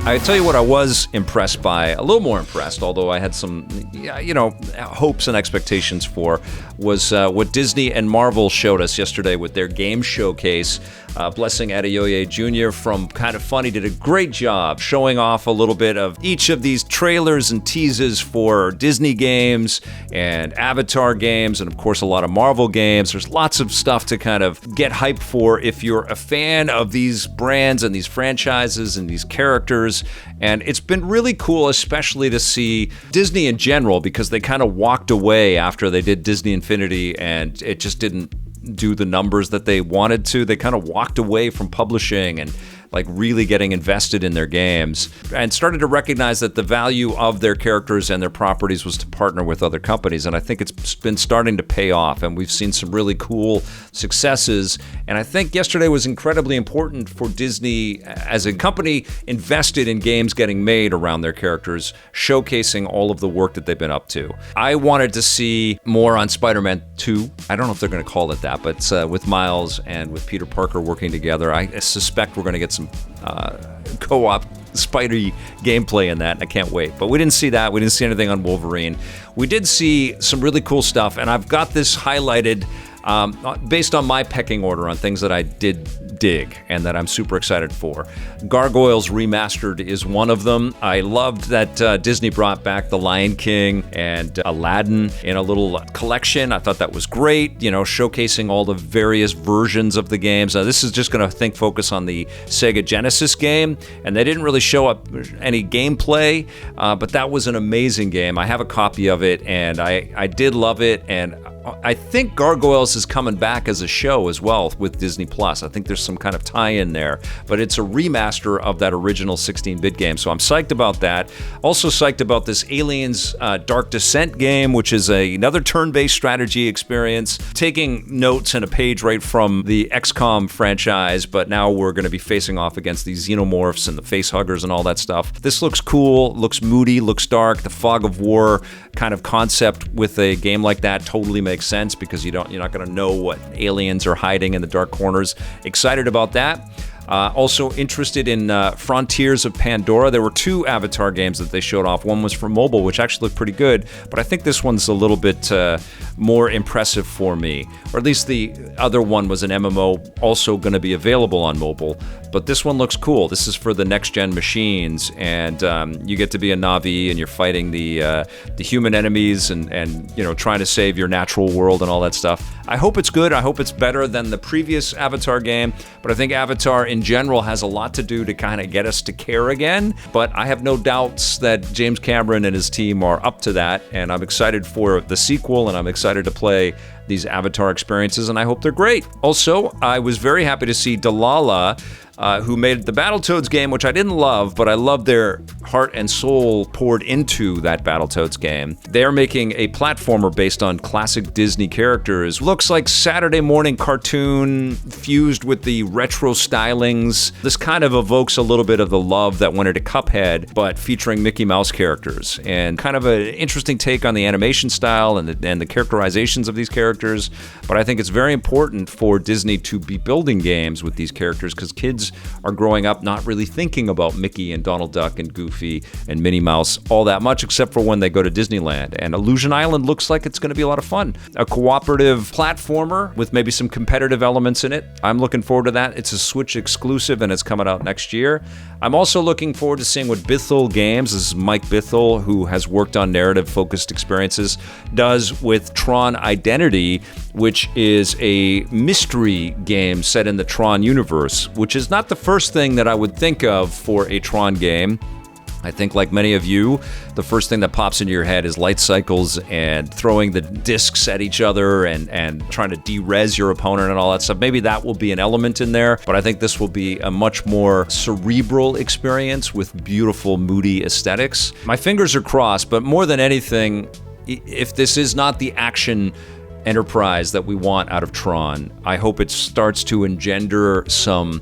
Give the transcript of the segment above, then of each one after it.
I tell you what, I was impressed by, a little more impressed, although I had some, hopes and expectations for, was what Disney and Marvel showed us yesterday with their game showcase. Blessing Adeoye Jr. from Kind of Funny did a great job showing off a little bit of each of these trailers and teases for Disney games and Avatar games, and of course a lot of Marvel games. There's lots of stuff to kind of get hyped for if you're a fan of these brands and these franchises and these characters. And it's been really cool, especially to see Disney in general, because they kind of walked away after they did Disney Infinity and it just didn't do the numbers that they wanted to. They kind of walked away from publishing and like really getting invested in their games and started to recognize that the value of their characters and their properties was to partner with other companies. And I think it's been starting to pay off, and we've seen some really cool successes. And I think yesterday was incredibly important for Disney as a company invested in games getting made around their characters, showcasing all of the work that they've been up to. I wanted to see more on Spider-Man 2. I don't know if they're going to call it that, but with Miles and with Peter Parker working together, I suspect we're going to get some co-op Spidey gameplay in that. I can't wait. But we didn't see that. We didn't see anything on Wolverine. We did see some really cool stuff, and I've got this highlighted based on my pecking order on things that I did dig and that I'm super excited for. Gargoyles Remastered is one of them. I loved that Disney brought back The Lion King and Aladdin in a little collection. I thought that was great, showcasing all the various versions of the games. Now, this is just going to focus on the Sega Genesis game, and they didn't really show up any gameplay, but that was an amazing game. I have a copy of it, and I did love it, and I think Gargoyles is coming back as a show as well with Disney Plus. I think there's some kind of tie-in there, but it's a remaster of that original 16-bit game, so I'm psyched about that. Also psyched about this Aliens Dark Descent game, which is another turn-based strategy experience, taking notes and a page right from the XCOM franchise, but now we're going to be facing off against these xenomorphs and the facehuggers and all that stuff. This looks cool, looks moody, looks dark. The fog of war kind of concept with a game like that totally makes sense, because you're not going to know what aliens are hiding in the dark corners. Excited about that. Also interested in Frontiers of Pandora. There were 2 Avatar games that they showed off. One was for mobile, which actually looked pretty good, but I think this one's a little bit more impressive for me. Or at least the other one was an MMO, also going to be available on mobile, but this one looks cool. This is for the next-gen machines, and you get to be a Na'vi, and you're fighting the human enemies and trying to save your natural world and all that stuff. I hope it's good. I hope it's better than the previous Avatar game, but I think Avatar in general has a lot to do to kind of get us to care again, but I have no doubts that James Cameron and his team are up to that, and I'm excited for the sequel, and I'm excited to play these Avatar experiences, and I hope they're great. Also, I was very happy to see Delilah, who made the Battletoads game, which I didn't love, but I loved their heart and soul poured into that Battletoads game. They're making a platformer based on classic Disney characters. Looks like Saturday morning cartoon fused with the retro stylings. This kind of evokes a little bit of the love that went into Cuphead, but featuring Mickey Mouse characters, and kind of an interesting take on the animation style and the characterizations of these characters. But I think it's very important for Disney to be building games with these characters, because kids are growing up not really thinking about Mickey and Donald Duck and Goofy and Minnie Mouse all that much, except for when they go to Disneyland. And Illusion Island looks like it's going to be a lot of fun. A cooperative platformer with maybe some competitive elements in it. I'm looking forward to that. It's a Switch exclusive, and it's coming out next year. I'm also looking forward to seeing what Bithell Games, this is Mike Bithell, who has worked on narrative-focused experiences, does with TRON Identity, which is a mystery game set in the TRON universe, which is not the first thing that I would think of for a TRON game. I think, like many of you, the first thing that pops into your head is light cycles and throwing the discs at each other and trying to de-res your opponent and all that stuff. Maybe that will be an element in there, but I think this will be a much more cerebral experience with beautiful, moody aesthetics. My fingers are crossed, but more than anything, if this is not the action enterprise that we want out of TRON, I hope it starts to engender some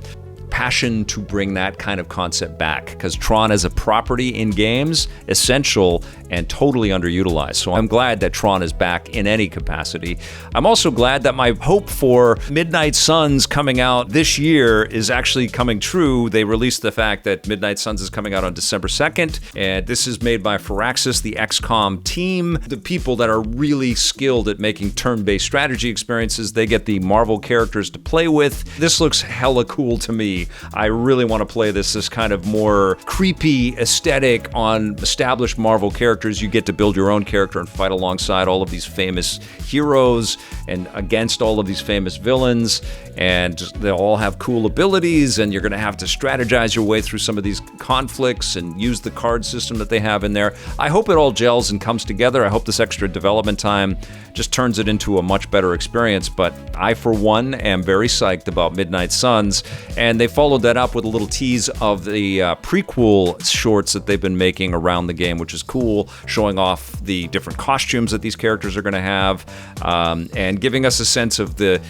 passion to bring that kind of concept back, because TRON as a property in games, essential, and totally underutilized. So I'm glad that Tron is back in any capacity. I'm also glad that my hope for Midnight Suns coming out this year is actually coming true. They released the fact that Midnight Suns is coming out on December 2nd, and this is made by Firaxis, the XCOM team, the people that are really skilled at making turn-based strategy experiences. They get the Marvel characters to play with. This looks hella cool to me. I really want to play this kind of more creepy aesthetic on established Marvel characters. You get to build your own character and fight alongside all of these famous heroes and against all of these famous villains, and they'll all have cool abilities, and you're going to have to strategize your way through some of these conflicts and use the card system that they have in there. I hope it all gels and comes together. I hope this extra development time just turns it into a much better experience, but I, for one, am very psyched about Midnight Suns, and they followed that up with a little tease of the prequel shorts that they've been making around the game, which is cool, showing off the different costumes that these characters are going to have, and giving us a sense of the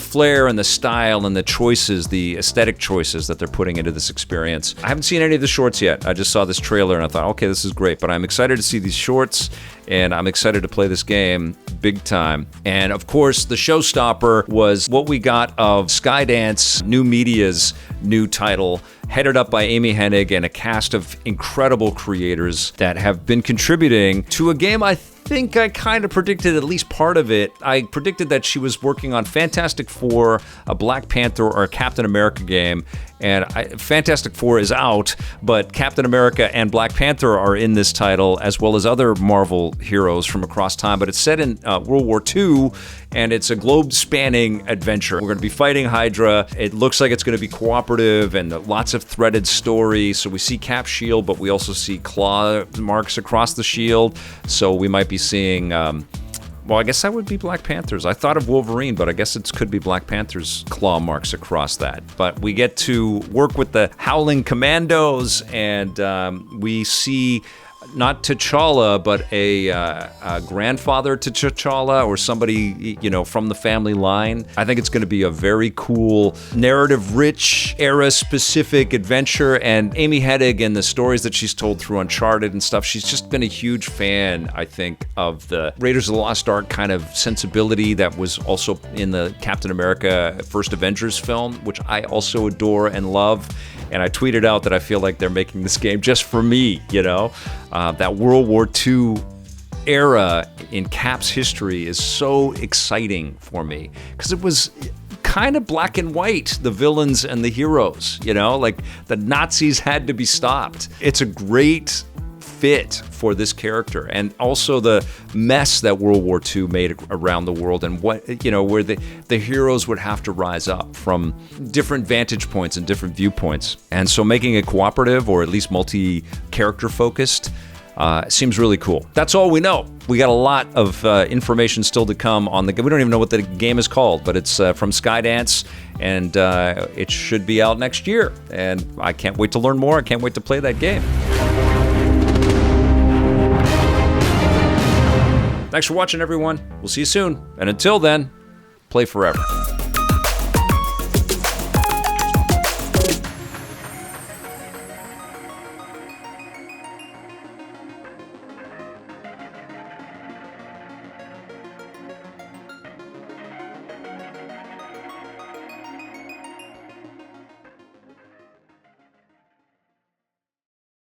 flair and the style and the choices, the aesthetic choices that they're putting into this experience. I haven't seen any of the shorts yet. I just saw this trailer and I thought, okay, this is great, but I'm excited to see these shorts, and I'm excited to play this game big time. And of course, the showstopper was what we got of Skydance New Media's new title, headed up by Amy Hennig and a cast of incredible creators that have been contributing to a game I think I kind of predicted at least part of it. I predicted that she was working on Fantastic Four, a Black Panther, or a Captain America game, and Fantastic Four is out, but Captain America and Black Panther are in this title, as well as other Marvel heroes from across time, but it's set in World War II, and it's a globe-spanning adventure. We're going to be fighting Hydra. It looks like it's going to be cooperative and lots of threaded story. So we see Cap's shield, but we also see claw marks across the shield. So we might be seeing, well, I guess that would be Black Panther's. I thought of Wolverine, but I guess it could be Black Panther's claw marks across that. But we get to work with the Howling Commandos, and we see not T'Challa, but a grandfather to T'Challa, or somebody, from the family line. I think it's going to be a very cool, narrative-rich, era-specific adventure, and Amy Hennig and the stories that she's told through Uncharted and stuff, she's just been a huge fan, I think, of the Raiders of the Lost Ark kind of sensibility that was also in the Captain America First Avengers film, which I also adore and love. And I tweeted out that I feel like they're making this game just for me, that World War II era in Cap's history is so exciting for me, because it was kind of black and white, the villains and the heroes, like the Nazis had to be stopped. It's a great fit for this character, and also the mess that World War II made around the world, and what where the heroes would have to rise up from different vantage points and different viewpoints. And so making it cooperative, or at least multi-character focused, seems really cool. That's all we know. We got a lot of information still to come on the game. We don't even know what the game is called, but it's from Skydance, and it should be out next year. And I can't wait to learn more. I can't wait to play that game. Thanks for watching, everyone. We'll see you soon. And until then, play forever.